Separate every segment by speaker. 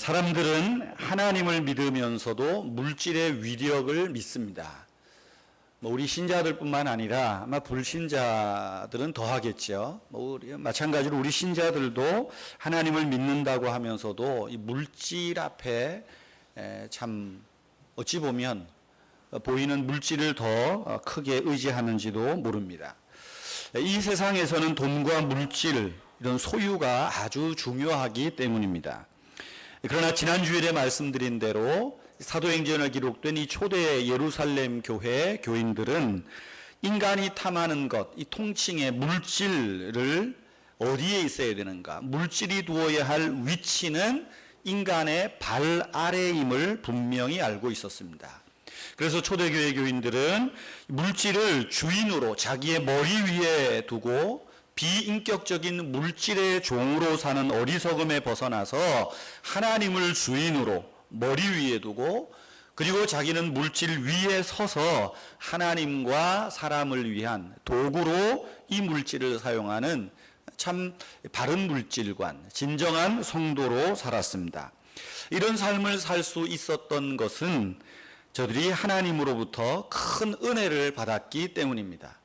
Speaker 1: 사람들은 하나님을 믿으면서도 물질의 위력을 믿습니다. 우리 신자들뿐만 아니라 아마 불신자들은 더 하겠죠. 마찬가지로 우리 신자들도 하나님을 믿는다고 하면서도 이 물질 앞에 참 어찌 보면 보이는 물질을 더 크게 의지하는지도 모릅니다. 이 세상에서는 돈과 물질, 이런 소유가 아주 중요하기 때문입니다. 그러나 지난주일에 말씀드린 대로 사도행전에 기록된 이 초대 예루살렘 교회 교인들은 인간이 탐하는 것, 이 통칭의 물질을 어디에 있어야 되는가, 물질이 두어야 할 위치는 인간의 발 아래임을 분명히 알고 있었습니다. 그래서 초대교회 교인들은 물질을 주인으로 자기의 머리 위에 두고 비인격적인 물질의 종으로 사는 어리석음에 벗어나서 하나님을 주인으로 머리 위에 두고, 그리고 자기는 물질 위에 서서 하나님과 사람을 위한 도구로 이 물질을 사용하는 참 바른 물질관, 진정한 성도로 살았습니다. 이런 삶을 살 수 있었던 것은 저들이 하나님으로부터 큰 은혜를 받았기 때문입니다.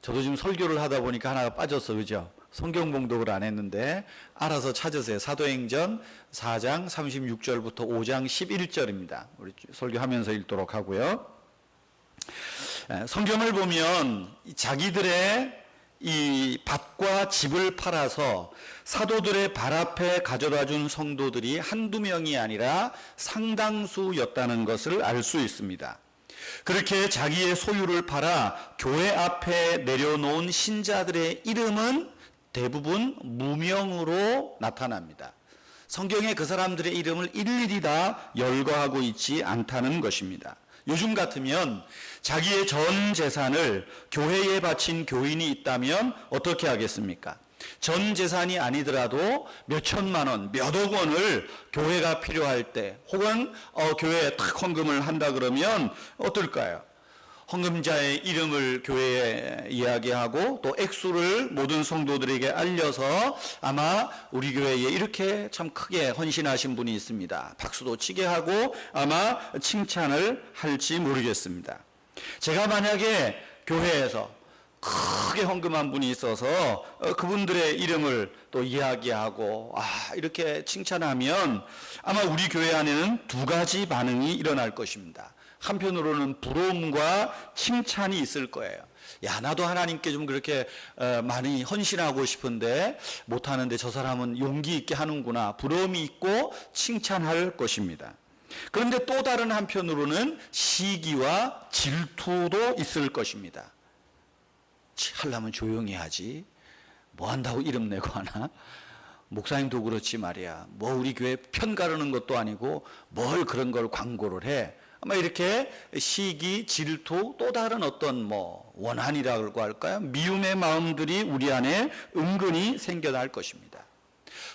Speaker 1: 저도 지금 설교를 하다 보니까 하나가 빠졌어, 그죠? 성경 봉독을 안 했는데 알아서 찾으세요. 사도행전 4장 36절부터 5장 11절입니다. 우리 설교하면서 읽도록 하고요. 성경을 보면 자기들의 이 밭과 집을 팔아서 사도들의 발 앞에 가져다 준 성도들이 한두 명이 아니라 상당수였다는 것을 알 수 있습니다. 그렇게 자기의 소유를 팔아 교회 앞에 내려놓은 신자들의 이름은 대부분 무명으로 나타납니다. 성경에 그 사람들의 이름을 일일이 다 열거하고 있지 않다는 것입니다. 요즘 같으면 자기의 전 재산을 교회에 바친 교인이 있다면 어떻게 하겠습니까? 전 재산이 아니더라도 몇 천만 원, 몇 억 원을 교회가 필요할 때, 혹은 교회에 탁 헌금을 한다 그러면 어떨까요? 헌금자의 이름을 교회에 이야기하고 또 액수를 모든 성도들에게 알려서 아마 우리 교회에 이렇게 참 크게 헌신하신 분이 있습니다, 박수도 치게 하고 아마 칭찬을 할지 모르겠습니다. 제가 만약에 교회에서 크게 헌금한 분이 있어서 그분들의 이름을 또 이야기하고 이렇게 칭찬하면 아마 우리 교회 안에는 두 가지 반응이 일어날 것입니다. 한편으로는 부러움과 칭찬이 있을 거예요. 야, 나도 하나님께 좀 그렇게 많이 헌신하고 싶은데 못하는데 저 사람은 용기 있게 하는구나, 부러움이 있고 칭찬할 것입니다. 그런데 또 다른 한편으로는 시기와 질투도 있을 것입니다. 하려면 조용히 하지, 뭐 한다고 이름 내고 하나? 목사님도 그렇지 말이야, 뭐 우리 교회 편 가르는 것도 아니고 뭘 그런 걸 광고를 해. 아마 이렇게 시기, 질투, 또 다른 어떤 원한이라고 할까요? 미움의 마음들이 우리 안에 은근히 생겨날 것입니다.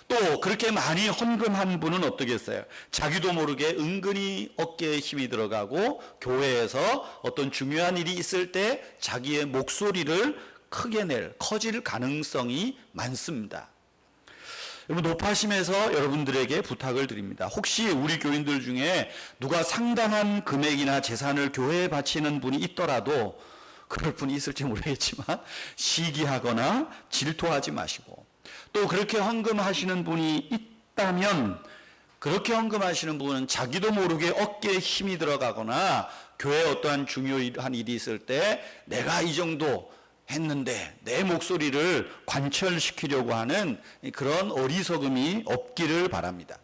Speaker 1: 또 그렇게 많이 헌금한 분은 어떻겠어요? 자기도 모르게 은근히 어깨에 힘이 들어가고 교회에서 어떤 중요한 일이 있을 때 자기의 목소리를 크게 커질 가능성이 많습니다. 여러분, 높아심에서 여러분들에게 부탁을 드립니다. 혹시 우리 교인들 중에 누가 상당한 금액이나 재산을 교회에 바치는 분이 있더라도, 그럴 분이 있을지 모르겠지만 시기하거나 질투하지 마시고, 또 그렇게 헌금하시는 분이 있다면 그렇게 헌금하시는 분은 자기도 모르게 어깨에 힘이 들어가거나 교회에 어떠한 중요한 일이 있을 때 내가 이 정도 했는데 내 목소리를 관철시키려고 하는 그런 어리석음이 없기를 바랍니다.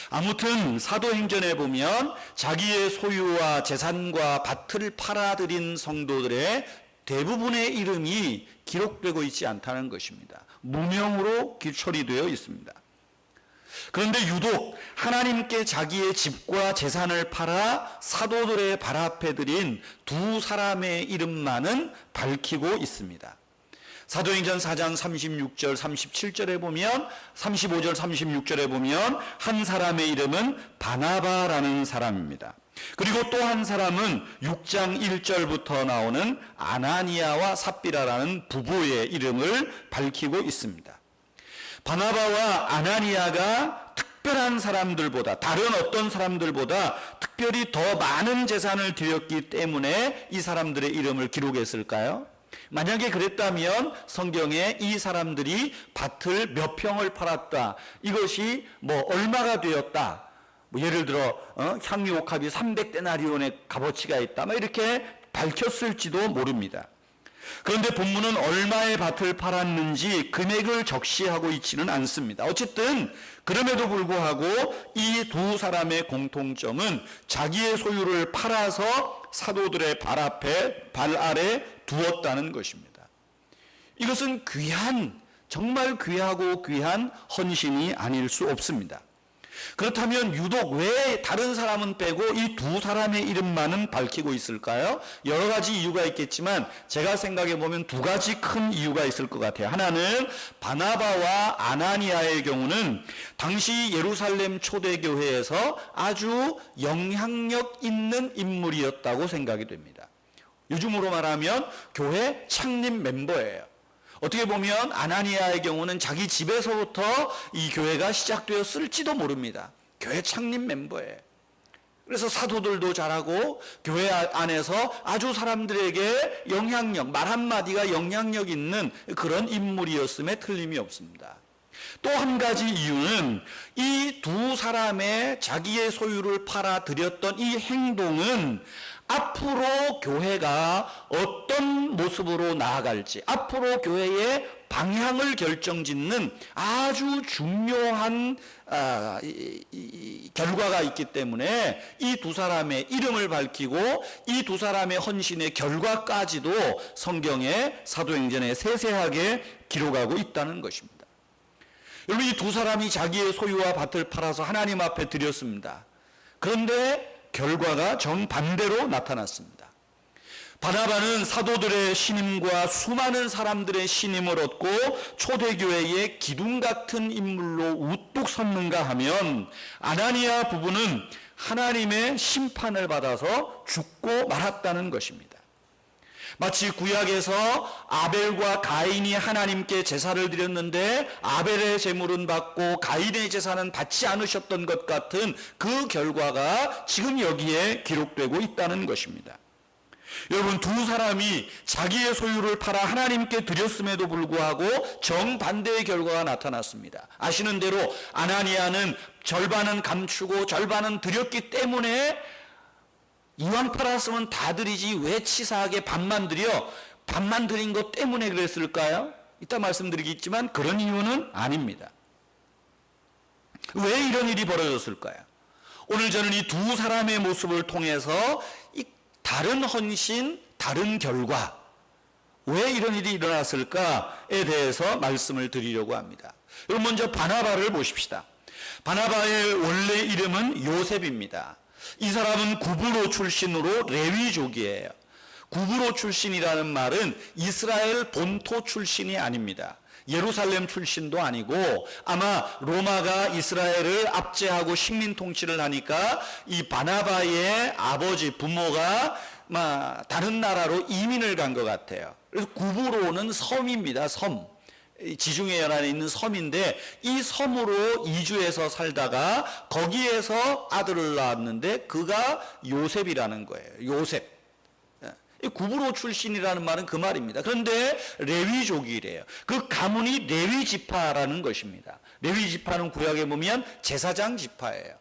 Speaker 1: 아무튼 사도행전에 보면 자기의 소유와 재산과 밭을 팔아들인 성도들의 대부분의 이름이 기록되고 있지 않다는 것입니다. 무명으로 처리되어 있습니다. 그런데 유독 하나님께 자기의 집과 재산을 팔아 사도들의 발 앞에 드린 두 사람의 이름만은 밝히고 있습니다. 사도행전 4장 36절 37절에 보면, 35절 36절에 보면 한 사람의 이름은 바나바라는 사람입니다. 그리고 또 한 사람은 6장 1절부터 나오는 아나니아와 삽비라라는 부부의 이름을 밝히고 있습니다. 바나바와 아나니아가 특별한 사람들보다, 다른 어떤 사람들보다 특별히 더 많은 재산을 드렸기 때문에 이 사람들의 이름을 기록했을까요? 만약에 그랬다면 성경에 이 사람들이 밭을 몇 평을 팔았다, 이것이 뭐 얼마가 되었다, 뭐 예를 들어 향유 옥합이 300데나리온의 값어치가 있다, 뭐 이렇게 밝혔을지도 모릅니다. 그런데 본문은 얼마의 밭을 팔았는지 금액을 적시하고 있지는 않습니다. 어쨌든 그럼에도 불구하고 이 두 사람의 공통점은 자기의 소유를 팔아서 사도들의 발 아래 두었다는 것입니다. 이것은 귀한, 정말 귀하고 귀한 헌신이 아닐 수 없습니다. 그렇다면 유독 왜 다른 사람은 빼고 이 두 사람의 이름만은 밝히고 있을까요? 여러 가지 이유가 있겠지만 제가 생각해 보면 두 가지 큰 이유가 있을 것 같아요. 하나는 바나바와 아나니아의 경우는 당시 예루살렘 초대교회에서 아주 영향력 있는 인물이었다고 생각이 됩니다. 요즘으로 말하면 교회 창립 멤버예요. 어떻게 보면 아나니아의 경우는 자기 집에서부터 이 교회가 시작되었을지도 모릅니다. 교회 창립 멤버예요. 그래서 사도들도 잘하고 교회 안에서 아주 사람들에게 영향력, 말 한마디가 영향력 있는 그런 인물이었음에 틀림이 없습니다. 또 한 가지 이유는 이 두 사람의 자기의 소유를 팔아 드렸던 이 행동은 앞으로 교회가 어떤 모습으로 나아갈지, 앞으로 교회의 방향을 결정짓는 아주 중요한 결과가 있기 때문에 이 두 사람의 이름을 밝히고 이 두 사람의 헌신의 결과까지도 성경의 사도행전에 세세하게 기록하고 있다는 것입니다. 여러분, 이 두 사람이 자기의 소유와 밭을 팔아서 하나님 앞에 드렸습니다. 그런데 결과가 정반대로 나타났습니다. 바나바는 사도들의 신임과 수많은 사람들의 신임을 얻고 초대교회의 기둥 같은 인물로 우뚝 섰는가 하면 아나니아 부부는 하나님의 심판을 받아서 죽고 말았다는 것입니다. 마치 구약에서 아벨과 가인이 하나님께 제사를 드렸는데 아벨의 제물은 받고 가인의 제사는 받지 않으셨던 것 같은 그 결과가 지금 여기에 기록되고 있다는 것입니다. 여러분, 두 사람이 자기의 소유를 팔아 하나님께 드렸음에도 불구하고 정반대의 결과가 나타났습니다. 아시는 대로 아나니아는 절반은 감추고 절반은 드렸기 때문에 이왕 팔았으면 다 드리지 왜 치사하게 반만 드려? 반만 드린 것 때문에 그랬을까요? 이따 말씀드리겠지만 그런 이유는 아닙니다. 왜 이런 일이 벌어졌을까요? 오늘 저는 이 두 사람의 모습을 통해서 이 다른 헌신, 다른 결과, 왜 이런 일이 일어났을까에 대해서 말씀을 드리려고 합니다. 여러분, 먼저 바나바를 보십시다. 바나바의 원래 이름은 요셉입니다. 이 사람은 구브로 출신으로 레위족이에요. 구브로 출신이라는 말은 이스라엘 본토 출신이 아닙니다. 예루살렘 출신도 아니고 아마 로마가 이스라엘을 압제하고 식민 통치를 하니까 이 바나바의 아버지 부모가 다른 나라로 이민을 간 것 같아요. 그래서 구브로는 섬입니다. 섬. 지중해 연안에 있는 섬인데 이 섬으로 이주해서 살다가 거기에서 아들을 낳았는데 그가 요셉이라는 거예요. 요셉. 구브로 출신이라는 말은 그 말입니다. 그런데 레위족이래요. 그 가문이 레위 지파라는 것입니다. 레위 지파는 구약에 보면 제사장 지파예요.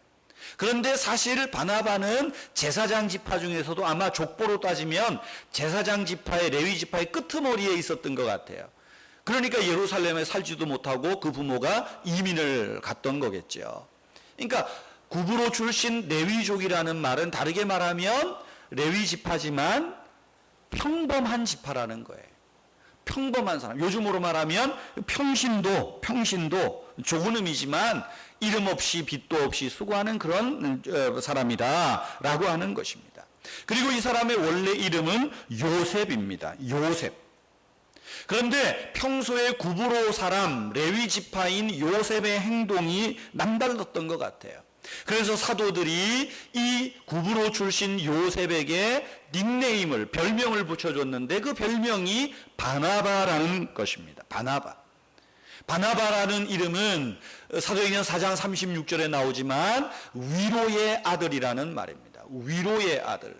Speaker 1: 그런데 사실 바나바는 제사장 지파 중에서도 아마 족보로 따지면 제사장 지파의 레위 지파의 끄트머리에 있었던 것 같아요. 그러니까 예루살렘에 살지도 못하고 그 부모가 이민을 갔던 거겠죠. 그러니까 구브로 출신 레위족이라는 말은 다르게 말하면 레위 지파지만 평범한 지파라는 거예요. 평범한 사람. 요즘으로 말하면 평신도 좋은 의미지만 이름 없이 빚도 없이 수고하는 그런 사람이다라고 하는 것입니다. 그리고 이 사람의 원래 이름은 요셉입니다. 요셉. 그런데 평소에 구브로 사람 레위 지파인 요셉의 행동이 남달랐던 것 같아요. 그래서 사도들이 이 구브로 출신 요셉에게 닉네임을, 별명을 붙여줬는데 그 별명이 바나바라는 것입니다. 바나바. 바나바라는 이름은 사도행전 4장 36절에 나오지만 위로의 아들이라는 말입니다. 위로의 아들,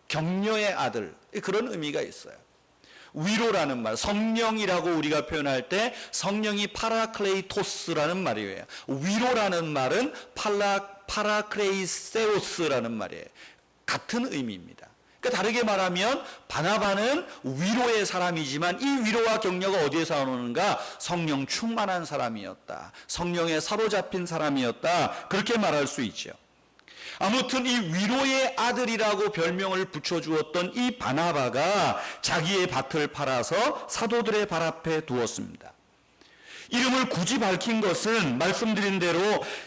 Speaker 1: 격려의 아들, 그런 의미가 있어요. 위로라는 말, 성령이라고 우리가 표현할 때 성령이 파라클레이토스라는 말이에요. 위로라는 말은 파라클레이세오스라는 말이에요. 같은 의미입니다. 그러니까 다르게 말하면 바나바는 위로의 사람이지만 이 위로와 격려가 어디에서 나오는가? 성령 충만한 사람이었다. 성령에 사로잡힌 사람이었다. 그렇게 말할 수 있죠. 아무튼 이 위로의 아들이라고 별명을 붙여주었던 이 바나바가 자기의 밭을 팔아서 사도들의 발 앞에 두었습니다. 이름을 굳이 밝힌 것은 말씀드린 대로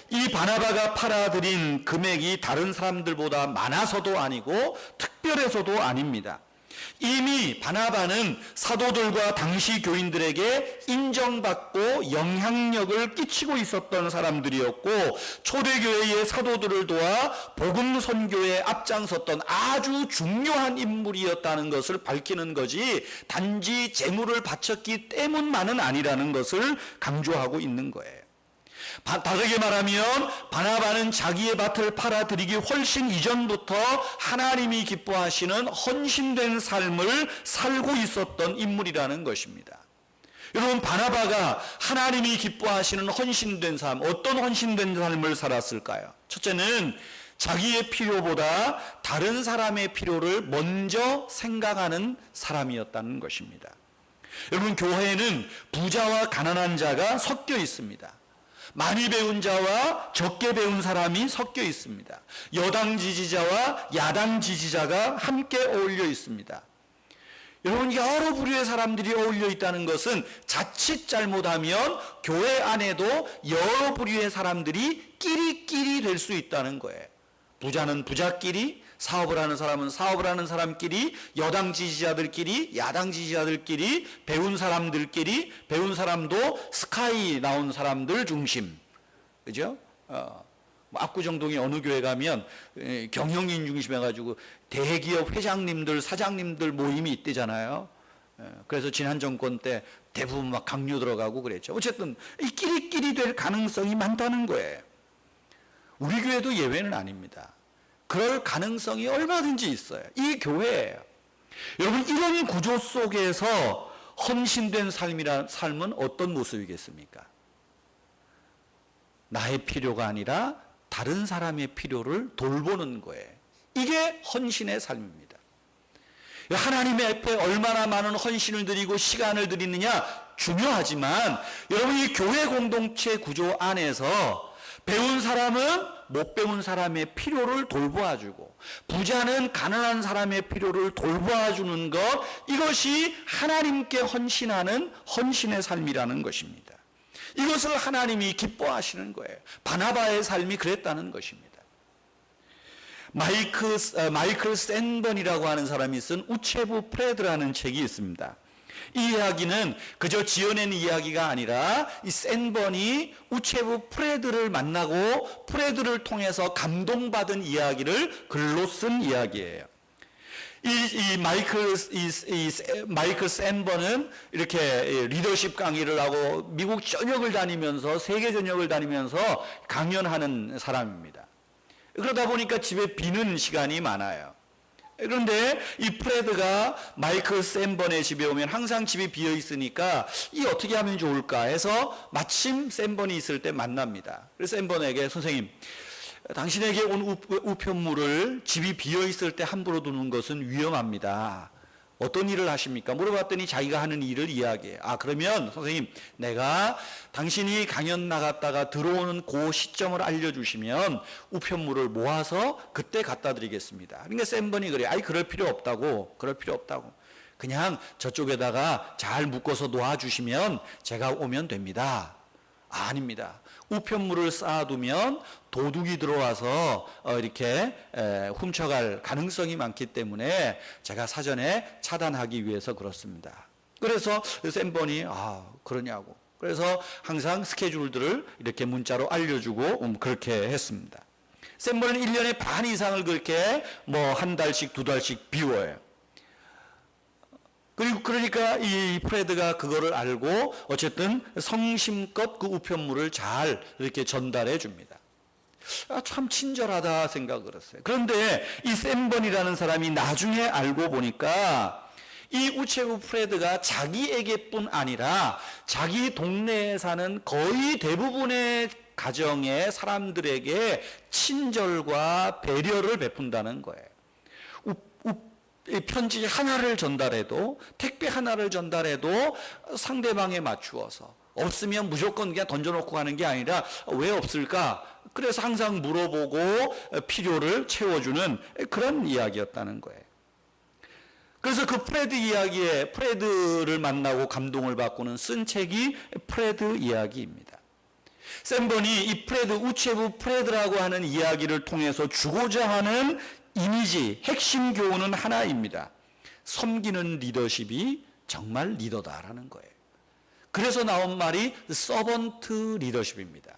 Speaker 1: 이 바나바가 팔아들인 금액이 다른 사람들보다 많아서도 아니고 특별해서도 아닙니다. 이미 바나바는 사도들과 당시 교인들에게 인정받고 영향력을 끼치고 있었던 사람들이었고 초대교회의 사도들을 도와 복음 선교에 앞장섰던 아주 중요한 인물이었다는 것을 밝히는 거지 단지 재물을 바쳤기 때문만은 아니라는 것을 강조하고 있는 거예요. 다르게 말하면 바나바는 자기의 밭을 팔아들이기 훨씬 이전부터 하나님이 기뻐하시는 헌신된 삶을 살고 있었던 인물이라는 것입니다. 여러분, 바나바가 하나님이 기뻐하시는 헌신된 삶, 어떤 헌신된 삶을 살았을까요? 첫째는 자기의 필요보다 다른 사람의 필요를 먼저 생각하는 사람이었다는 것입니다. 여러분, 교회에는 부자와 가난한 자가 섞여 있습니다. 많이 배운 자와 적게 배운 사람이 섞여 있습니다. 여당 지지자와 야당 지지자가 함께 어울려 있습니다. 여러분, 여러 부류의 사람들이 어울려 있다는 것은 자칫 잘못하면 교회 안에도 여러 부류의 사람들이 끼리끼리 될 수 있다는 거예요. 부자는 부자끼리, 사업을 하는 사람은 사업을 하는 사람끼리, 여당 지지자들끼리, 야당 지지자들끼리, 배운 사람들끼리, 배운 사람도 스카이 나온 사람들 중심, 그죠? 압구정동에 어느 교회 가면 경영인 중심해가지고 대기업 회장님들, 사장님들 모임이 있대잖아요. 그래서 지난 정권 때 대부분 막 강요 들어가고 그랬죠. 어쨌든 이 끼리끼리 될 가능성이 많다는 거예요. 우리 교회도 예외는 아닙니다. 그럴 가능성이 얼마든지 있어요. 이 교회예요. 여러분, 이런 구조 속에서 헌신된 삶은 어떤 모습이겠습니까? 나의 필요가 아니라 다른 사람의 필요를 돌보는 거예요. 이게 헌신의 삶입니다. 하나님의 앞에 얼마나 많은 헌신을 드리고 시간을 드리느냐 중요하지만 여러분, 이 교회 공동체 구조 안에서 배운 사람은 못 배운 사람의 필요를 돌보아주고 부자는 가난한 사람의 필요를 돌보아주는 것, 이것이 하나님께 헌신하는 헌신의 삶이라는 것입니다. 이것을 하나님이 기뻐하시는 거예요. 바나바의 삶이 그랬다는 것입니다. 마이클 샌번이라고 하는 사람이 쓴 우체부 프레드라는 책이 있습니다. 이 이야기는 그저 지어낸 이야기가 아니라 이 샌번이 우체부 프레드를 만나고 프레드를 통해서 감동받은 이야기를 글로 쓴 이야기예요. 마이클 샌번은 이렇게 리더십 강의를 하고 미국 전역을 다니면서 세계 전역을 다니면서 강연하는 사람입니다. 그러다 보니까 집에 비는 시간이 많아요. 그런데 이 프레드가 마이클 샌번의 집에 오면 항상 집이 비어 있으니까 이 어떻게 하면 좋을까 해서 마침 샌번이 있을 때 만납니다. 그래서 샌번에게, 선생님, 당신에게 온 우편물을 집이 비어 있을 때 함부로 두는 것은 위험합니다. 어떤 일을 하십니까? 물어봤더니 자기가 하는 일을 이야기해요. 그러면 선생님, 내가 당신이 강연 나갔다가 들어오는 그 시점을 알려주시면 우편물을 모아서 그때 갖다 드리겠습니다. 그러니까 샌번이 그래요. 그럴 필요 없다고. 그냥 저쪽에다가 잘 묶어서 놓아주시면 제가 오면 됩니다. 아닙니다. 우편물을 쌓아두면 도둑이 들어와서 이렇게 훔쳐갈 가능성이 많기 때문에 제가 사전에 차단하기 위해서 그렇습니다. 그래서 샌번이 그러냐고. 그래서 항상 스케줄들을 이렇게 문자로 알려주고 그렇게 했습니다. 샌번은 1년에 반 이상을 그렇게 한 달씩 두 달씩 비워요. 그러니까 이 프레드가 그거를 알고 어쨌든 성심껏 그 우편물을 잘 이렇게 전달해 줍니다. 참 친절하다 생각을 했어요. 그런데 이 샌번이라는 사람이 나중에 알고 보니까 이 우체부 프레드가 자기에게뿐 아니라 자기 동네에 사는 거의 대부분의 가정의 사람들에게 친절과 배려를 베푼다는 거예요. 편지 하나를 전달해도, 택배 하나를 전달해도 상대방에 맞추어서, 없으면 무조건 그냥 던져놓고 가는 게 아니라 왜 없을까? 그래서 항상 물어보고 필요를 채워주는 그런 이야기였다는 거예요. 그래서 그 프레드 이야기에, 프레드를 만나고 감동을 받고는 쓴 책이 프레드 이야기입니다. 샌번이 이 프레드, 우체부 프레드라고 하는 이야기를 통해서 주고자 하는 이미지, 핵심 교훈은 하나입니다. 섬기는 리더십이 정말 리더다라는 거예요. 그래서 나온 말이 서번트 리더십입니다.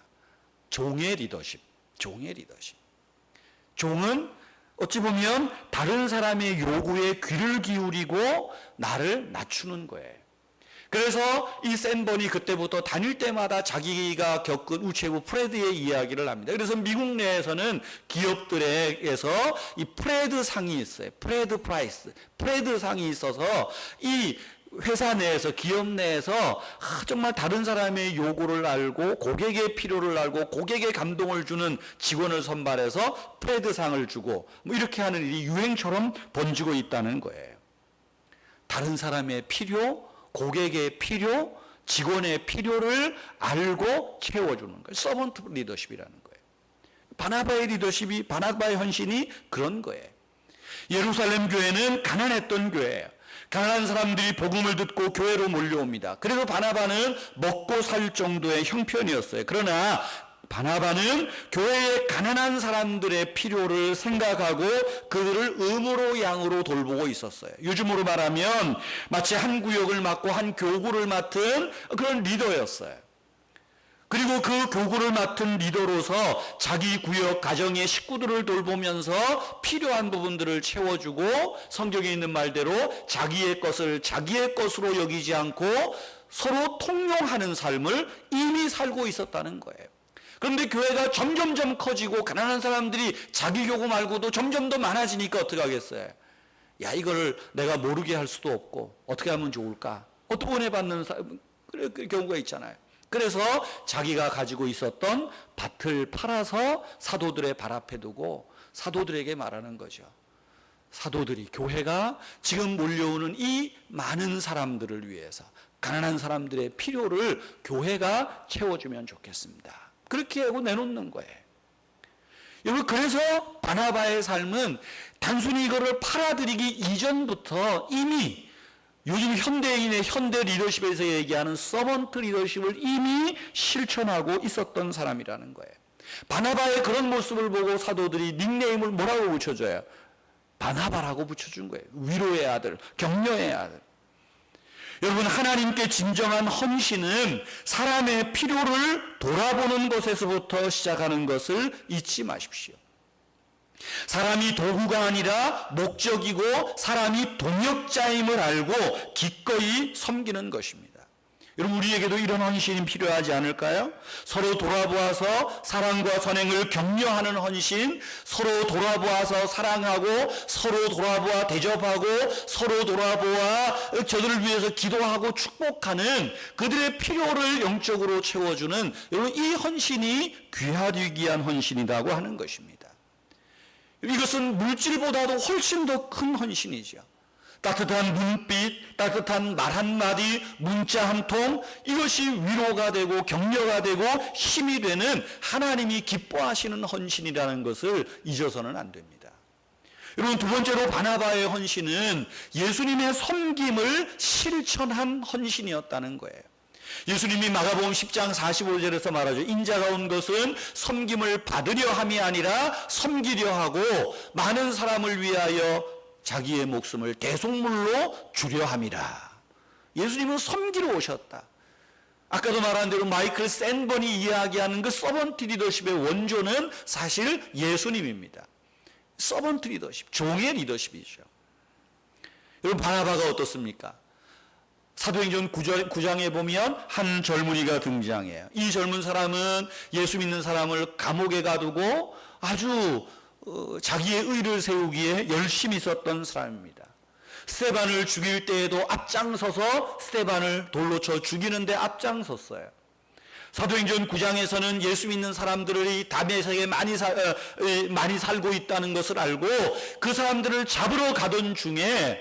Speaker 1: 종의 리더십, 종의 리더십. 종은 어찌 보면 다른 사람의 요구에 귀를 기울이고 나를 낮추는 거예요. 그래서 이 샌번이 그때부터 다닐 때마다 자기가 겪은 우체부 프레드의 이야기를 합니다. 그래서 미국 내에서는 기업들에게서 이 프레드 상이 있어요. 프레드 프라이스, 프레드 상이 있어서 이 회사 내에서, 기업 내에서 정말 다른 사람의 요구를 알고 고객의 필요를 알고 고객의 감동을 주는 직원을 선발해서 프레드상을 주고 뭐 이렇게 하는 일이 유행처럼 번지고 있다는 거예요. 다른 사람의 필요, 고객의 필요, 직원의 필요를 알고 채워주는 거예요. 서번트 리더십이라는 거예요. 바나바의 리더십이, 바나바의 헌신이 그런 거예요. 예루살렘 교회는 가난했던 교회예요. 가난한 사람들이 복음을 듣고 교회로 몰려옵니다. 그래서 바나바는 먹고 살 정도의 형편이었어요. 그러나 바나바는 교회의 가난한 사람들의 필요를 생각하고 그들을 음으로 양으로 돌보고 있었어요. 요즘으로 말하면 마치 한 구역을 맡고 한 교구를 맡은 그런 리더였어요. 그리고 그 교구를 맡은 리더로서 자기 구역 가정의 식구들을 돌보면서 필요한 부분들을 채워주고 성경에 있는 말대로 자기의 것을 자기의 것으로 여기지 않고 서로 통용하는 삶을 이미 살고 있었다는 거예요. 그런데 교회가 점점점 커지고 가난한 사람들이 자기 교구 말고도 점점 더 많아지니까 어떻게 하겠어요? 야, 이걸 내가 모르게 할 수도 없고 어떻게 하면 좋을까? 어떻게 은혜받는 그 경우가 있잖아요. 그래서 자기가 가지고 있었던 밭을 팔아서 사도들의 발 앞에 두고 사도들에게 말하는 거죠. 사도들이, 교회가 지금 몰려오는 이 많은 사람들을 위해서 가난한 사람들의 필요를 교회가 채워주면 좋겠습니다. 그렇게 하고 내놓는 거예요. 여러분, 그래서 바나바의 삶은 단순히 이거를 팔아드리기 이전부터 이미 요즘 현대인의 현대 리더십에서 얘기하는 서번트 리더십을 이미 실천하고 있었던 사람이라는 거예요. 바나바의 그런 모습을 보고 사도들이 닉네임을 뭐라고 붙여줘요? 바나바라고 붙여준 거예요. 위로의 아들, 격려의 아들. 여러분, 하나님께 진정한 헌신은 사람의 필요를 돌아보는 것에서부터 시작하는 것을 잊지 마십시오. 사람이 도구가 아니라 목적이고 사람이 동역자임을 알고 기꺼이 섬기는 것입니다. 여러분, 우리에게도 이런 헌신이 필요하지 않을까요? 서로 돌아보아서 사랑과 선행을 격려하는 헌신, 서로 돌아보아서 사랑하고 서로 돌아보아 대접하고 서로 돌아보아 저들을 위해서 기도하고 축복하는 그들의 필요를 영적으로 채워주는 여러분, 이 헌신이 귀하디귀한 헌신이라고 하는 것입니다. 이것은 물질보다도 훨씬 더 큰 헌신이죠. 따뜻한 눈빛, 따뜻한 말 한마디, 문자 한 통, 이것이 위로가 되고 격려가 되고 힘이 되는 하나님이 기뻐하시는 헌신이라는 것을 잊어서는 안 됩니다. 여러분, 두 번째로 바나바의 헌신은 예수님의 섬김을 실천한 헌신이었다는 거예요. 예수님이 마가복음 10장 45절에서 말하죠. 인자가 온 것은 섬김을 받으려 함이 아니라 섬기려 하고 많은 사람을 위하여 자기의 목숨을 대속물로 주려 함이라. 예수님은 섬기러 오셨다. 아까도 말한 대로 마이클 샌번이 이야기하는 그 서번트 리더십의 원조는 사실 예수님입니다. 서번트 리더십, 종의 리더십이죠. 여러분, 바나바가 어떻습니까? 사도행전 9장에 보면 한 젊은이가 등장해요. 이 젊은 사람은 예수 믿는 사람을 감옥에 가두고 아주 자기의 의를 세우기에 열심히 있었던 사람입니다. 스데반을 죽일 때에도 앞장서서 스데반을 돌로 쳐 죽이는데 앞장섰어요. 사도행전 9장에서는 예수 믿는 사람들이 다메섹에 많이 살고 있다는 것을 알고 그 사람들을 잡으러 가던 중에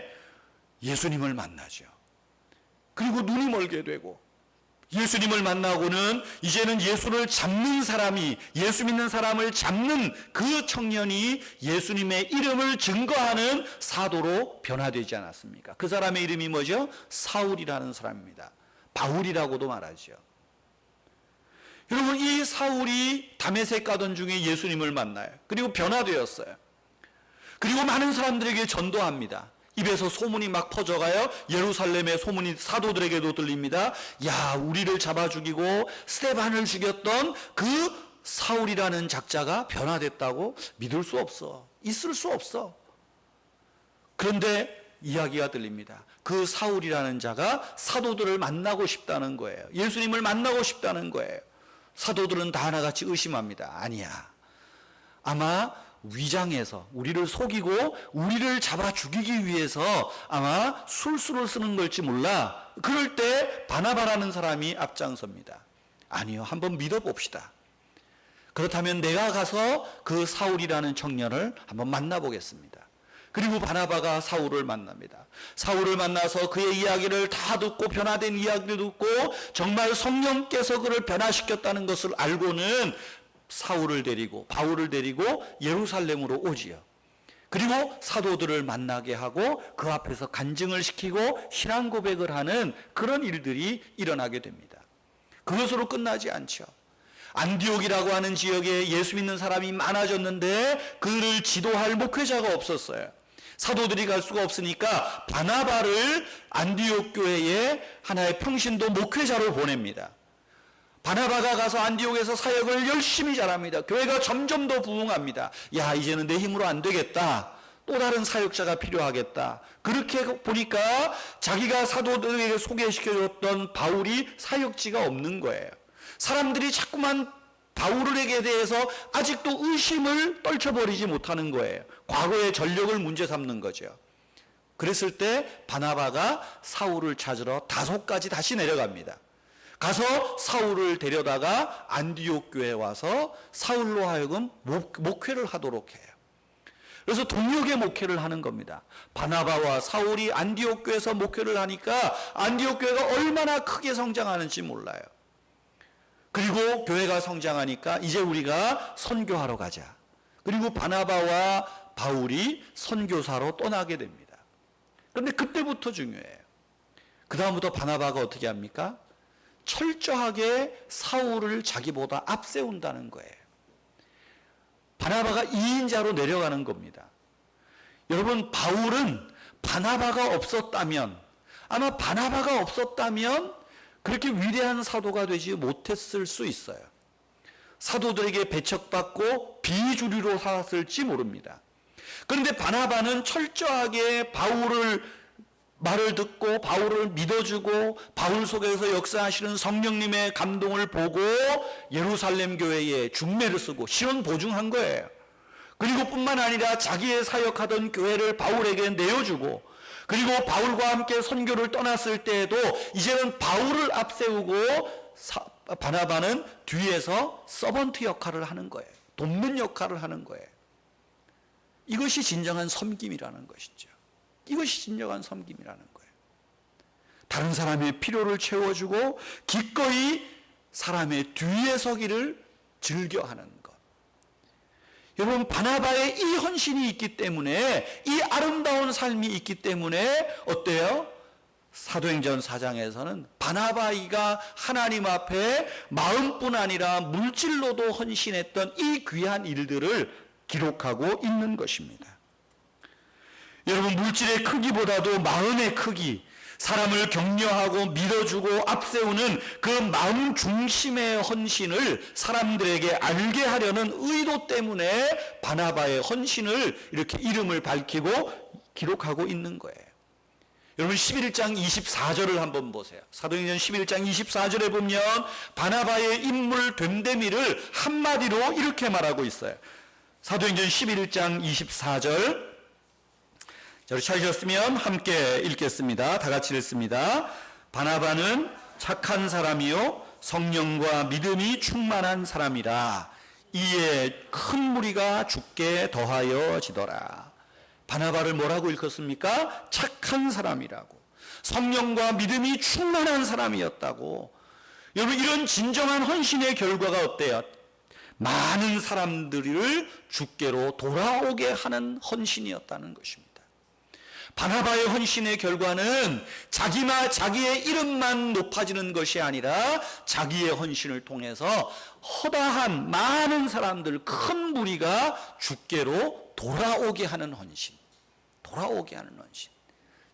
Speaker 1: 예수님을 만나죠. 그리고 눈이 멀게 되고 예수님을 만나고는 이제는 예수를 잡는 사람이, 예수 믿는 사람을 잡는 그 청년이 예수님의 이름을 증거하는 사도로 변화되지 않았습니까? 그 사람의 이름이 뭐죠? 사울이라는 사람입니다. 바울이라고도 말하죠. 여러분, 이 사울이 다메섹 가던 중에 예수님을 만나요. 그리고 변화되었어요. 그리고 많은 사람들에게 전도합니다. 입에서 소문이 막 퍼져가요. 예루살렘의 소문이 사도들에게도 들립니다. 야, 우리를 잡아 죽이고 스데반을 죽였던 그 사울이라는 작자가 변화됐다고? 믿을 수 없어. 있을 수 없어. 그런데 이야기가 들립니다. 그 사울이라는 자가 사도들을 만나고 싶다는 거예요. 예수님을 만나고 싶다는 거예요. 사도들은 다 하나같이 의심합니다. 아니야. 아마 위장해서 우리를 속이고 우리를 잡아 죽이기 위해서 아마 술수를 쓰는 걸지 몰라. 그럴 때 바나바라는 사람이 앞장섭니다. 아니요, 한번 믿어봅시다. 그렇다면 내가 가서 그 사울이라는 청년을 한번 만나보겠습니다. 그리고 바나바가 사울을 만납니다. 사울을 만나서 그의 이야기를 다 듣고 변화된 이야기를 듣고 정말 성령께서 그를 변화시켰다는 것을 알고는 사울을 데리고 바울을 데리고 예루살렘으로 오지요. 그리고 사도들을 만나게 하고 그 앞에서 간증을 시키고 신앙 고백을 하는 그런 일들이 일어나게 됩니다. 그것으로 끝나지 않죠. 안디옥이라고 하는 지역에 예수 믿는 사람이 많아졌는데 그를 지도할 목회자가 없었어요. 사도들이 갈 수가 없으니까 바나바를 안디옥 교회에 하나의 평신도 목회자로 보냅니다. 바나바가 가서 안디옥에서 사역을 열심히 잘합니다. 교회가 점점 더 부흥합니다. 야, 이제는 내 힘으로 안 되겠다. 또 다른 사역자가 필요하겠다. 그렇게 보니까 자기가 사도들에게 소개시켜줬던 바울이 사역지가 없는 거예요. 사람들이 자꾸만 바울에게 대해서 아직도 의심을 떨쳐버리지 못하는 거예요. 과거의 전력을 문제 삼는 거죠. 그랬을 때 바나바가 사울을 찾으러 다소까지 다시 내려갑니다. 가서 사울을 데려다가 안디옥 교회에 와서 사울로 하여금 목회를 하도록 해요. 그래서 동역의 목회를 하는 겁니다. 바나바와 사울이 안디옥 교회에서 목회를 하니까 안디옥 교회가 얼마나 크게 성장하는지 몰라요. 그리고 교회가 성장하니까 이제 우리가 선교하러 가자. 그리고 바나바와 바울이 선교사로 떠나게 됩니다. 그런데 그때부터 중요해요. 그 다음부터 바나바가 어떻게 합니까? 철저하게 사울을 자기보다 앞세운다는 거예요. 바나바가 2인자로 내려가는 겁니다. 여러분, 바울은 바나바가 없었다면, 아마 바나바가 없었다면 그렇게 위대한 사도가 되지 못했을 수 있어요. 사도들에게 배척받고 비주류로 살았을지 모릅니다. 그런데 바나바는 철저하게 바울을 말을 듣고 바울을 믿어주고 바울 속에서 역사하시는 성령님의 감동을 보고 예루살렘 교회에 중매를 쓰고 시험 보증한 거예요. 그리고 뿐만 아니라 자기의 사역하던 교회를 바울에게 내어주고 그리고 바울과 함께 선교를 떠났을 때에도 이제는 바울을 앞세우고 바나바는 뒤에서 서번트 역할을 하는 거예요. 돕는 역할을 하는 거예요. 이것이 진정한 섬김이라는 것이죠. 이것이 진정한 섬김이라는 거예요. 다른 사람의 필요를 채워주고 기꺼이 사람의 뒤에 서기를 즐겨하는 것. 여러분, 바나바의 이 헌신이 있기 때문에, 이 아름다운 삶이 있기 때문에 어때요? 사도행전 4장에서는 바나바이가 하나님 앞에 마음뿐 아니라 물질로도 헌신했던 이 귀한 일들을 기록하고 있는 것입니다. 여러분, 물질의 크기보다도 마음의 크기, 사람을 격려하고 믿어주고 앞세우는 그 마음 중심의 헌신을 사람들에게 알게 하려는 의도 때문에 바나바의 헌신을 이렇게 이름을 밝히고 기록하고 있는 거예요. 여러분 11장 24절을 한번 보세요. 사도행전 11장 24절에 보면 바나바의 인물 됨됨이를 한마디로 이렇게 말하고 있어요. 사도행전 11장 24절, 저를 찾으셨으면 함께 읽겠습니다. 다 같이 읽습니다. 바나바는 착한 사람이요 성령과 믿음이 충만한 사람이라 이에 큰 무리가 죽게 더하여지더라. 바나바를 뭐라고 읽었습니까? 착한 사람이라고, 성령과 믿음이 충만한 사람이었다고. 여러분, 이런 진정한 헌신의 결과가 어때요? 많은 사람들을 주께로 돌아오게 하는 헌신이었다는 것입니다. 바나바의 헌신의 결과는 자기의 이름만 높아지는 것이 아니라 자기의 헌신을 통해서 허다한 많은 사람들, 큰 무리가 주께로 돌아오게 하는 헌신, 돌아오게 하는 헌신.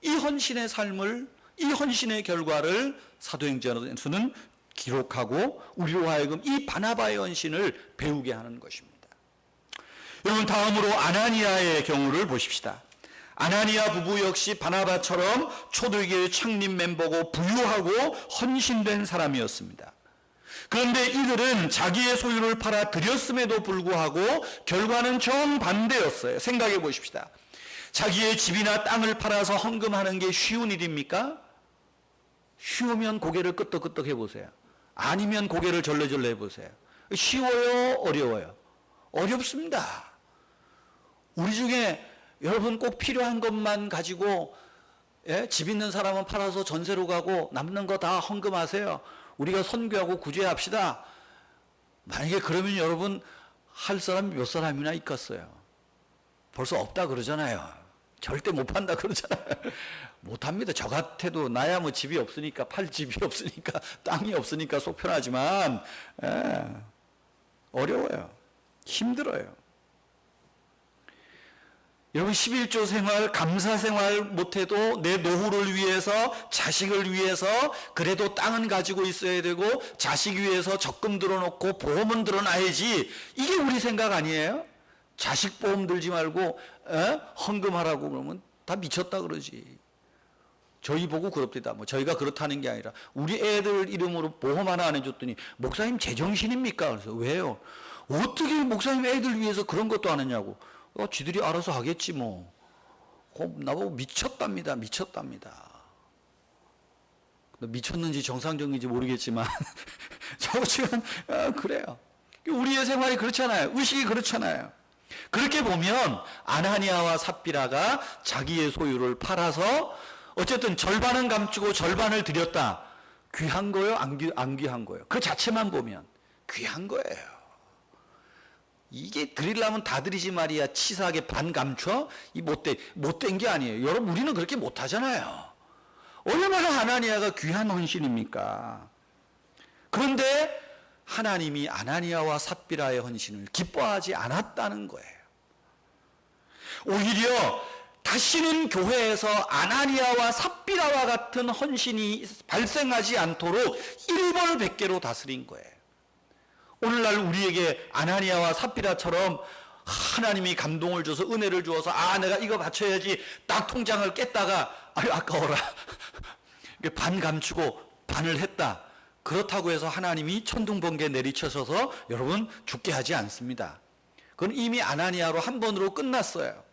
Speaker 1: 이 헌신의 삶을, 이 헌신의 결과를 사도행전에서는 기록하고 우리로 하여금 이 바나바의 헌신을 배우게 하는 것입니다. 여러분, 다음으로 아나니아의 경우를 보십시다. 아나니아 부부 역시 바나바처럼 초대교회 창립 멤버고 부유하고 헌신된 사람이었습니다. 그런데 이들은 자기의 소유를 팔아 드렸음에도 불구하고 결과는 정반대였어요. 생각해 보십시다. 자기의 집이나 땅을 팔아서 헌금하는 게 쉬운 일입니까? 쉬우면 고개를 끄덕끄덕 해보세요. 아니면 고개를 절레절레 해보세요. 쉬워요? 어려워요? 어렵습니다. 우리 중에 여러분 꼭 필요한 것만 가지고, 집 있는 사람은 팔아서 전세로 가고 남는 거 다 헌금하세요. 우리가 선교하고 구제합시다. 만약에 그러면 여러분 할 사람이 몇 사람이나 있겠어요? 벌써 없다 그러잖아요. 절대 못 판다 그러잖아요. 못합니다. 저 같아도 나야 뭐 집이 없으니까, 팔 집이 없으니까, 땅이 없으니까 속 편하지만 어려워요. 힘들어요. 여러분 11조 생활, 감사 생활 못해도 내 노후를 위해서, 자식을 위해서 그래도 땅은 가지고 있어야 되고 자식 위해서 적금 들어놓고 보험은 들어놔야지, 이게 우리 생각 아니에요? 자식 보험 들지 말고 헌금하라고 그러면 다 미쳤다 그러지. 저희 보고 그럽니다. 뭐 저희가 그렇다는 게 아니라 우리 애들 이름으로 보험 하나 안 해줬더니 목사님 제정신입니까? 그래서 왜요? 어떻게 목사님 애들 위해서 그런 것도 안 하냐고. 쥐들이 알아서 하겠지 뭐. 나보고 미쳤답니다. 미쳤는지 정상적인지 모르겠지만 저 지금 그래요. 우리의 생활이 그렇잖아요. 의식이 그렇잖아요. 그렇게 보면 아나니아와 삽비라가 자기의 소유를 팔아서 어쨌든 절반은 감추고 절반을 드렸다. 귀한 거예요? 안 귀한 거예요? 그 자체만 보면 귀한 거예요. 이게 드리려면 다 드리지 말이야. 치사하게 반 감춰? 이 못된 게 아니에요. 여러분, 우리는 그렇게 못하잖아요. 얼마나 아나니아가 귀한 헌신입니까? 그런데 하나님이 아나니아와 삽비라의 헌신을 기뻐하지 않았다는 거예요. 오히려 다시는 교회에서 아나니아와 삽비라와 같은 헌신이 발생하지 않도록 일벌백계로 다스린 거예요. 오늘날 우리에게 아나니아와 삽비라처럼 하나님이 감동을 줘서 은혜를 주어서 내가 이거 바쳐야지 딱 통장을 깼다가 아까워라 반 감추고 반을 했다. 그렇다고 해서 하나님이 천둥번개 내리쳐서서 여러분 죽게 하지 않습니다. 그건 이미 아나니아로 한 번으로 끝났어요.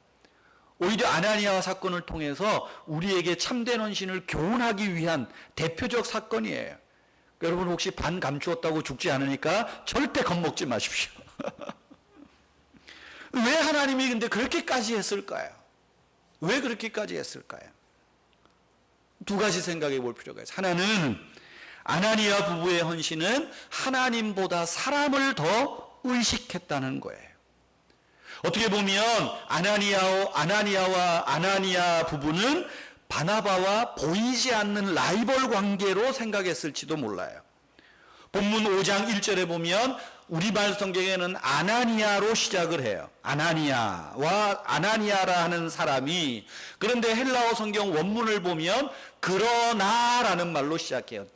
Speaker 1: 오히려 아나니아와 사건을 통해서 우리에게 참된 헌신을 교훈하기 위한 대표적 사건이에요. 여러분 혹시 반 감추었다고 죽지 않으니까 절대 겁먹지 마십시오. 왜 하나님이 근데 그렇게까지 했을까요? 왜 그렇게까지 했을까요? 두 가지 생각해 볼 필요가 있어요. 하나는 아나니아 부부의 헌신은 하나님보다 사람을 더 의식했다는 거예요. 어떻게 보면 아나니아 부부는 바나바와 보이지 않는 라이벌 관계로 생각했을지도 몰라요. 본문 5장 1절에 보면 우리말 성경에는 아나니아로 시작을 해요. 아나니아라 하는 사람이, 그런데 헬라어 성경 원문을 보면 그러나라는 말로 시작해요.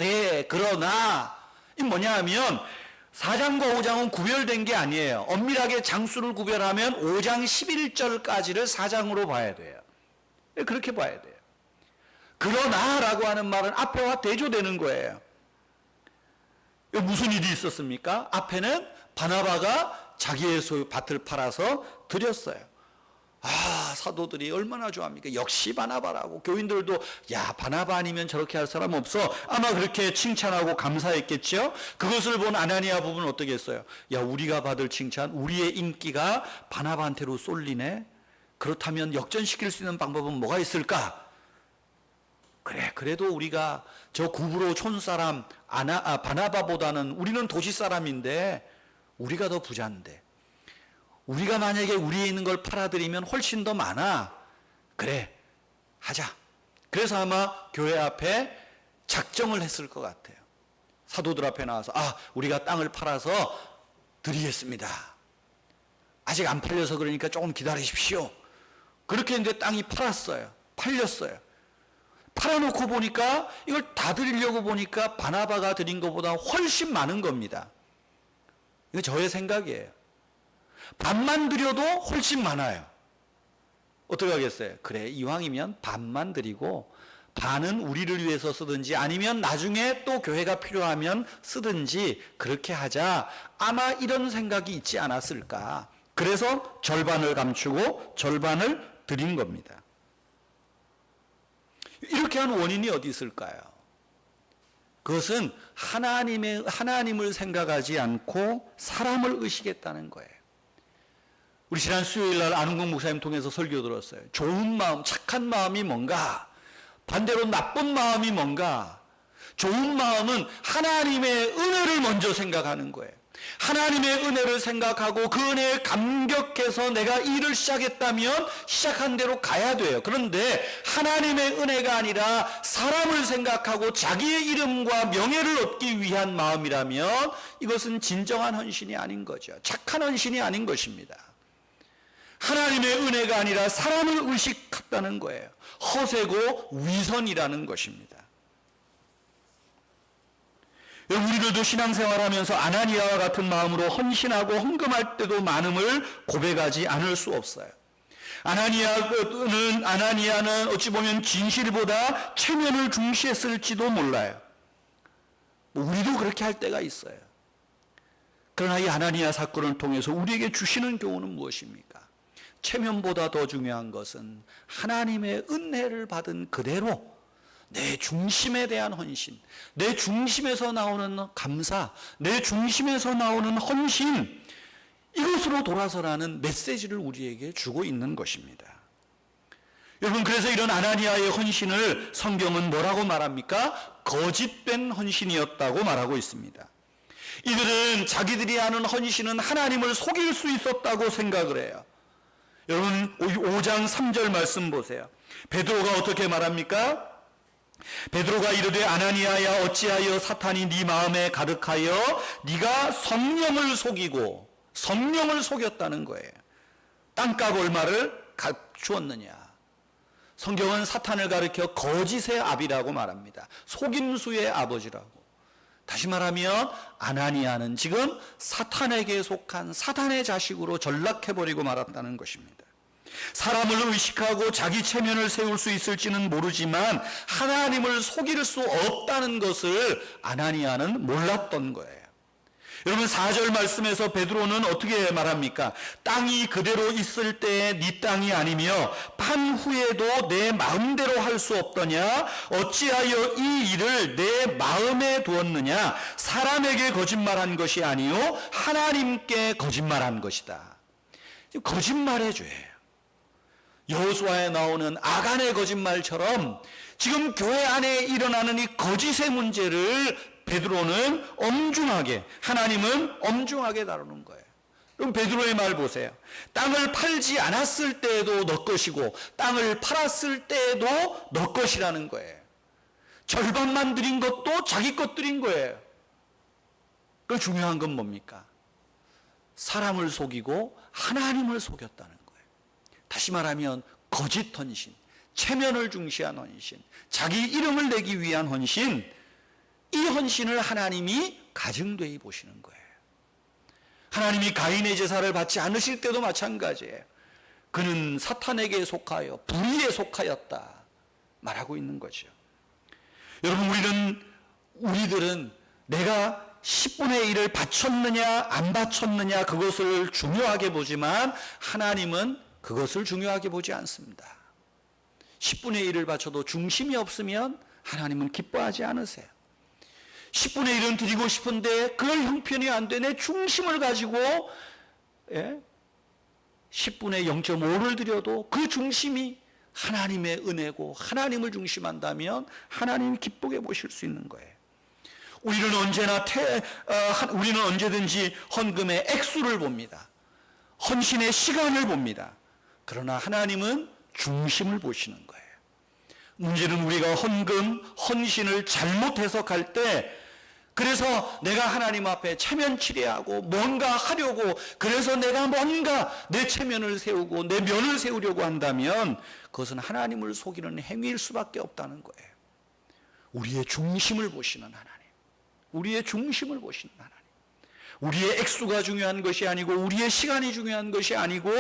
Speaker 1: 그러나. 이 뭐냐 하면 4장과 5장은 구별된 게 아니에요. 엄밀하게 장수를 구별하면 5장 11절까지를 4장으로 봐야 돼요. 그렇게 봐야 돼요. 그러나라고 하는 말은 앞에와 대조되는 거예요. 무슨 일이 있었습니까? 앞에는 바나바가 자기의 소유 밭을 팔아서 드렸어요. 아, 사도들이 얼마나 좋아합니까? 역시 바나바라고. 교인들도 야, 바나바 아니면 저렇게 할 사람 없어. 아마 그렇게 칭찬하고 감사했겠죠. 그것을 본 아나니아 부부는 어떻게 했어요? 야, 우리가 받을 칭찬, 우리의 인기가 바나바한테로 쏠리네. 그렇다면 역전시킬 수 있는 방법은 뭐가 있을까? 그래, 그래도 우리가 저 구브로 촌사람 바나바보다는 우리는 도시 사람인데 우리가 더 부자인데 우리가 만약에 우리에 있는 걸 팔아드리면 훨씬 더 많아. 그래, 하자. 그래서 아마 교회 앞에 작정을 했을 것 같아요. 사도들 앞에 나와서 우리가 땅을 팔아서 드리겠습니다. 아직 안 팔려서 그러니까 조금 기다리십시오. 그렇게 했는데 땅이 팔렸어요. 팔아놓고 보니까 이걸 다 드리려고 보니까 바나바가 드린 것보다 훨씬 많은 겁니다. 이거 저의 생각이에요. 반만 드려도 훨씬 많아요. 어떻게 하겠어요? 그래, 이왕이면 반만 드리고 반은 우리를 위해서 쓰든지 아니면 나중에 또 교회가 필요하면 쓰든지 그렇게 하자. 아마 이런 생각이 있지 않았을까. 그래서 절반을 감추고 절반을 드린 겁니다. 이렇게 한 원인이 어디 있을까요? 그것은 하나님을 생각하지 않고 사람을 의식했다는 거예요. 우리 지난 수요일 날 안흥국 목사님 통해서 설교 들었어요. 좋은 마음, 착한 마음이 뭔가? 반대로 나쁜 마음이 뭔가? 좋은 마음은 하나님의 은혜를 먼저 생각하는 거예요. 하나님의 은혜를 생각하고 그 은혜에 감격해서 내가 일을 시작했다면 시작한 대로 가야 돼요. 그런데 하나님의 은혜가 아니라 사람을 생각하고 자기의 이름과 명예를 얻기 위한 마음이라면 이것은 진정한 헌신이 아닌 거죠. 착한 헌신이 아닌 것입니다. 하나님의 은혜가 아니라 사람을 의식했다는 거예요. 허세고 위선이라는 것입니다. 우리들도 신앙생활하면서 아나니아와 같은 마음으로 헌신하고 헌금할 때도 많음을 고백하지 않을 수 없어요. 아나니아는 어찌 보면 진실보다 체면을 중시했을지도 몰라요. 우리도 그렇게 할 때가 있어요. 그러나 이 아나니아 사건을 통해서 우리에게 주시는 교훈은 무엇입니까? 체면보다 더 중요한 것은 하나님의 은혜를 받은 그대로 내 중심에 대한 헌신, 내 중심에서 나오는 감사, 내 중심에서 나오는 헌신, 이것으로 돌아서라는 메시지를 우리에게 주고 있는 것입니다. 여러분, 그래서 이런 아나니아의 헌신을 성경은 뭐라고 말합니까? 거짓된 헌신이었다고 말하고 있습니다. 이들은 자기들이 하는 헌신은 하나님을 속일 수 있었다고 생각을 해요. 여러분, 5장 3절 말씀 보세요. 베드로가 어떻게 말합니까? 베드로가 이르되 아나니아야, 어찌하여 사탄이 네 마음에 가득하여 네가 성령을 속였다는 거예요. 땅값 얼마를 주었느냐. 성경은 사탄을 가리켜 거짓의 아비라고 말합니다. 속임수의 아버지라고. 다시 말하면 아나니아는 지금 사탄에게 속한 사탄의 자식으로 전락해버리고 말았다는 것입니다. 사람을 의식하고 자기 체면을 세울 수 있을지는 모르지만 하나님을 속일 수 없다는 것을 아나니아는 몰랐던 거예요. 여러분, 4절 말씀에서 베드로는 어떻게 말합니까? 땅이 그대로 있을 때에 네 땅이 아니며 판 후에도 내 마음대로 할 수 없더냐? 어찌하여 이 일을 내 마음에 두었느냐? 사람에게 거짓말한 것이 아니요 하나님께 거짓말한 것이다. 거짓말의 죄예요. 여호수아에 나오는 아간의 거짓말처럼 지금 교회 안에 일어나는 이 거짓의 문제를 베드로는 엄중하게, 하나님은 엄중하게 다루는 거예요. 그럼 베드로의 말 보세요. 땅을 팔지 않았을 때에도 너 것이고 땅을 팔았을 때에도 너 것이라는 거예요. 절반만 드린 것도 자기 것 드린 거예요. 그 중요한 건 뭡니까? 사람을 속이고 하나님을 속였다는 거예요. 다시 말하면 거짓 헌신, 체면을 중시한 헌신, 자기 이름을 내기 위한 헌신, 이 헌신을 하나님이 가증되이 보시는 거예요. 하나님이 가인의 제사를 받지 않으실 때도 마찬가지예요. 그는 사탄에게 속하여 불의에 속하였다. 말하고 있는 거죠. 여러분, 우리들은 내가 10분의 1을 바쳤느냐 안 바쳤느냐 그것을 중요하게 보지만 하나님은 그것을 중요하게 보지 않습니다. 10분의 1을 바쳐도 중심이 없으면 하나님은 기뻐하지 않으세요. 10분의 1은 드리고 싶은데 그걸 형편이 안 되네. 중심을 가지고 10분의 0.5를 드려도 그 중심이 하나님의 은혜고 하나님을 중심한다면 하나님이 기쁘게 보실 수 있는 거예요. 우리는 언제든지 헌금의 액수를 봅니다. 헌신의 시간을 봅니다. 그러나 하나님은 중심을 보시는 거예요. 문제는 우리가 헌신을 잘못 해석할 때, 그래서 내가 하나님 앞에 체면치레하고 뭔가 하려고, 그래서 내가 뭔가 내 체면을 세우고 내 면을 세우려고 한다면 그것은 하나님을 속이는 행위일 수밖에 없다는 거예요. 우리의 중심을 보시는 하나님, 우리의 중심을 보시는 하나님, 우리의 액수가 중요한 것이 아니고 우리의 시간이 중요한 것이 아니고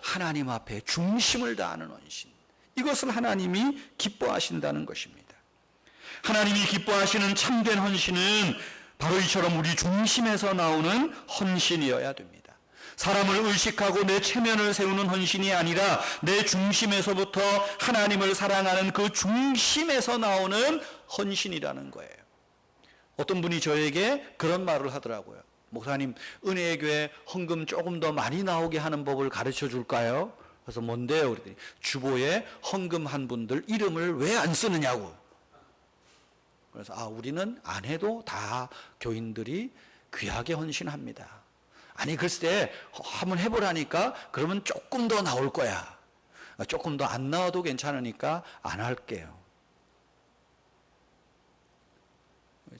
Speaker 1: 하나님 앞에 중심을 다하는 헌신, 이것을 하나님이 기뻐하신다는 것입니다. 하나님이 기뻐하시는 참된 헌신은 바로 이처럼 우리 중심에서 나오는 헌신이어야 됩니다. 사람을 의식하고 내 체면을 세우는 헌신이 아니라 내 중심에서부터 하나님을 사랑하는 그 중심에서 나오는 헌신이라는 거예요. 어떤 분이 저에게 그런 말을 하더라고요. 목사님, 은혜의 교회 헌금 조금 더 많이 나오게 하는 법을 가르쳐 줄까요? 그래서 뭔데요? 그랬더니 주보에 헌금한 분들 이름을 왜 안 쓰느냐고. 그래서 우리는 안 해도 다 교인들이 귀하게 헌신합니다. 아니, 글쎄 한번 해보라니까. 그러면 조금 더 나올 거야. 조금 더 안 나와도 괜찮으니까 안 할게요.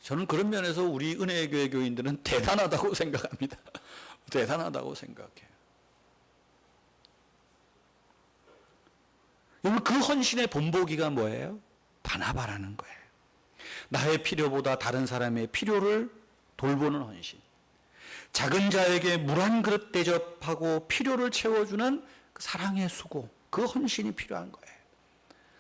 Speaker 1: 저는 그런 면에서 우리 은혜의 교회 교인들은 대단하다고 생각합니다. 대단하다고 생각해요. 여러분, 그 헌신의 본보기가 뭐예요? 바나바라는 거예요. 나의 필요보다 다른 사람의 필요를 돌보는 헌신. 작은 자에게 물 한 그릇 대접하고 필요를 채워주는 그 사랑의 수고, 그 헌신이 필요한 거예요.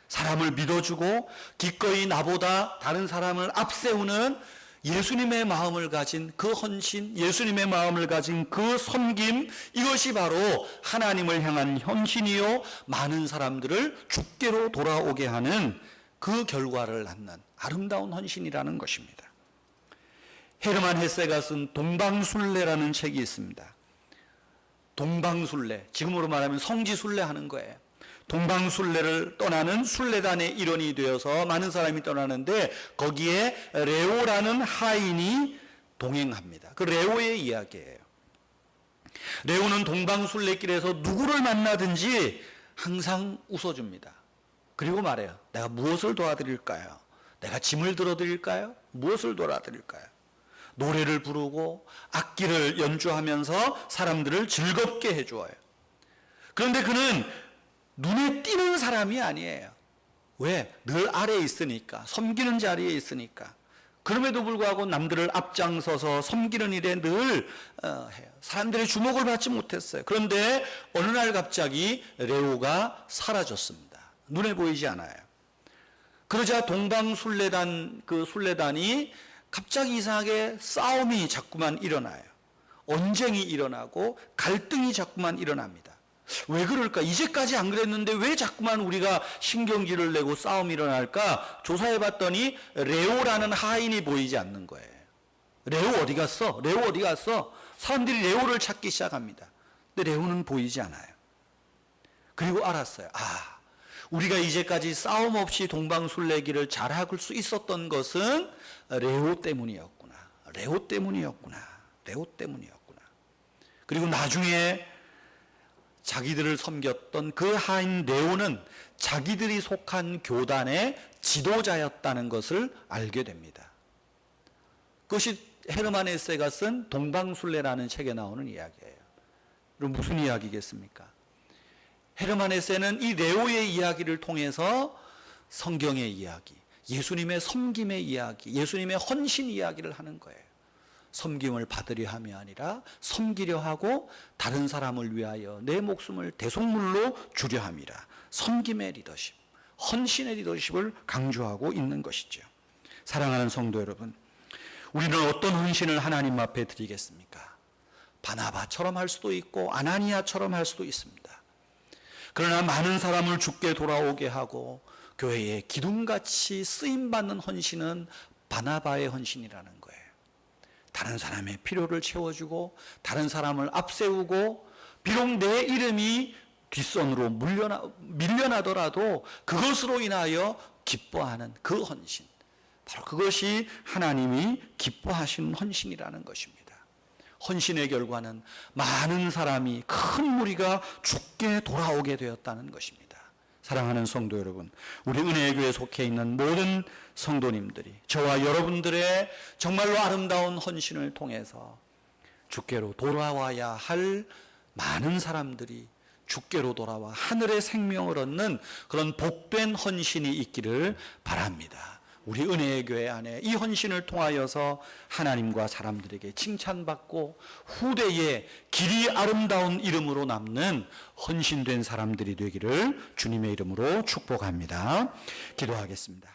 Speaker 1: 사람을 믿어주고 기꺼이 나보다 다른 사람을 앞세우는 예수님의 마음을 가진 그 헌신, 예수님의 마음을 가진 그 섬김, 이것이 바로 하나님을 향한 헌신이요, 많은 사람들을 주께로 돌아오게 하는 그 결과를 낳는 아름다운 헌신이라는 것입니다. 헤르만 헤세가 쓴 동방순례라는 책이 있습니다. 동방순례, 지금으로 말하면 성지순례 하는 거예요. 동방순례를 떠나는 순례단의 일원이 되어서 많은 사람이 떠나는데 거기에 레오라는 하인이 동행합니다. 그 레오의 이야기예요. 레오는 동방순례길에서 누구를 만나든지 항상 웃어줍니다. 그리고 말해요. 내가 무엇을 도와드릴까요? 내가 짐을 들어드릴까요? 무엇을 도와드릴까요? 노래를 부르고 악기를 연주하면서 사람들을 즐겁게 해주어요. 그런데 그는 눈에 띄는 사람이 아니에요. 왜? 늘 아래에 있으니까, 섬기는 자리에 있으니까. 그럼에도 불구하고 남들을 앞장서서 섬기는 일에 늘 해요. 사람들의 주목을 받지 못했어요. 그런데 어느 날 갑자기 레오가 사라졌습니다. 눈에 보이지 않아요. 그러자 동방순례단, 그 순례단이 갑자기 이상하게 싸움이 자꾸만 일어나요. 언쟁이 일어나고 갈등이 자꾸만 일어납니다. 왜 그럴까? 이제까지 안 그랬는데 왜 자꾸만 우리가 신경질을 내고 싸움이 일어날까? 조사해 봤더니 레오라는 하인이 보이지 않는 거예요. 레오 어디 갔어? 레오 어디 갔어? 사람들이 레오를 찾기 시작합니다. 근데 레오는 보이지 않아요. 그리고 알았어요. 우리가 이제까지 싸움 없이 동방순례길을 잘할 수 있었던 것은 레오 때문이었구나. 레오 때문이었구나. 레오 때문이었구나. 그리고 나중에 자기들을 섬겼던 그 하인 레오는 자기들이 속한 교단의 지도자였다는 것을 알게 됩니다. 그것이 헤르만 헤세가 쓴 동방순례라는 책에 나오는 이야기예요. 그럼 무슨 이야기겠습니까? 헤르만 헤세는 이 레오의 이야기를 통해서 성경의 이야기, 예수님의 섬김의 이야기, 예수님의 헌신 이야기를 하는 거예요. 섬김을 받으려 함이 아니라 섬기려 하고 다른 사람을 위하여 내 목숨을 대속물로 주려 함이라. 섬김의 리더십, 헌신의 리더십을 강조하고 있는 것이죠. 사랑하는 성도 여러분, 우리는 어떤 헌신을 하나님 앞에 드리겠습니까? 바나바처럼 할 수도 있고 아나니아처럼 할 수도 있습니다. 그러나 많은 사람을 주께 돌아오게 하고 교회에 기둥같이 쓰임받는 헌신은 바나바의 헌신이라는 거예요. 다른 사람의 필요를 채워주고 다른 사람을 앞세우고 비록 내 이름이 뒷선으로 밀려나더라도 그것으로 인하여 기뻐하는 그 헌신, 바로 그것이 하나님이 기뻐하시는 헌신이라는 것입니다. 헌신의 결과는 많은 사람이, 큰 무리가 주께 돌아오게 되었다는 것입니다. 사랑하는 성도 여러분, 우리 은혜의 교회에 속해 있는 모든 성도님들이 저와 여러분들의 정말로 아름다운 헌신을 통해서 주께로 돌아와야 할 많은 사람들이 주께로 돌아와 하늘의 생명을 얻는 그런 복된 헌신이 있기를 바랍니다. 우리 은혜의 교회 안에 이 헌신을 통하여서 하나님과 사람들에게 칭찬받고 후대에 길이 아름다운 이름으로 남는 헌신된 사람들이 되기를 주님의 이름으로 축복합니다. 기도하겠습니다.